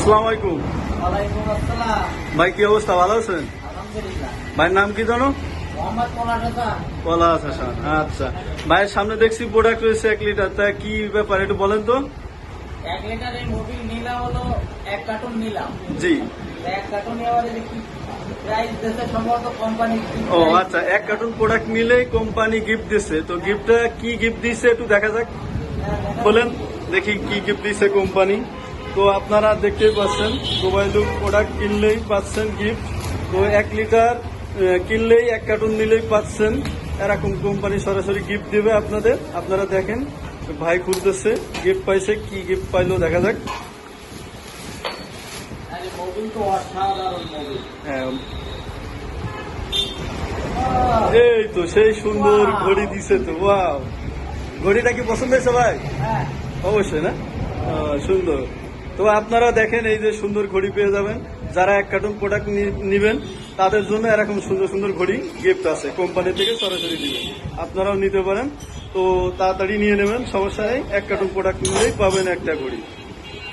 আসসালামু আলাইকুম। ওয়ালাইকুম আসসালাম। ভাই কি অবস্থা, ভালো আছেন? আলহামদুলিল্লাহ। ভাইয়ের নাম কি জানো? মোহাম্মদ পলাশ হাসান। পলাশ হাসান। আচ্ছা, ভাইয়ের সামনে দেখছি প্রোডাক্ট রয়েছে 1 লিটার, তা কি ব্যাপার একটু বলেন তো। 1 লিটারের মোবিল নিলাম হলো 1 কার্টুন নিলাম। জি। 1 কার্টুন এবারে দেখি প্রাইস দিতে সম্ভবত কোম্পানি। ও আচ্ছা, 1 কার্টুন প্রোডাক্ট নিলেই কোম্পানি গিফট দিচ্ছে, তো গিফটটা কি গিফট দিচ্ছে একটু দেখা যাক। বলেন দেখি কি গিফট দিচ্ছে কোম্পানি। তো আপনারা দেখতেই পাচ্ছেন, মোবাইলুক প্রোডাক্ট কিনলেই পাচ্ছেন গিফট। তো 1 লিটার কিনলেই 1 কার্টুন নিলেই পাচ্ছেন, এরকম কোম্পানি সরাসরি গিফট দেবে আপনাদের। আপনারা দেখেন, ভাই খুলতেছে, গিফট পাইছে, কি গিফট পাইলো দেখা যাক। আরে মোবিল তো অসাধারণ মোবিল। হ্যাঁ, এই তো সেই সুন্দর ঘড়ি দিছে তো। ওয়াও, ঘড়িটা কি পছন্দ হয়েছে ভাই? হ্যাঁ। অবশ্যই না, সুন্দর। তো আপনারা দেখেন, এই যে সুন্দর ঘড়ি পেয়ে যাবেন। যারা 1 কার্টুন প্রোডাক্ট নিবেন তাদের জন্য এরকম সুন্দর সুন্দর ঘড়ি গিফট আছে, কোম্পানি থেকে সরাসরি দিবেন। আপনারাও নিতে পারেন, তো তাড়াতাড়ি নিয়ে নেবেন, সমস্যা নেই। 1 কার্টুন প্রোডাক্ট নিলেই পাবেন একটা ঘড়ি।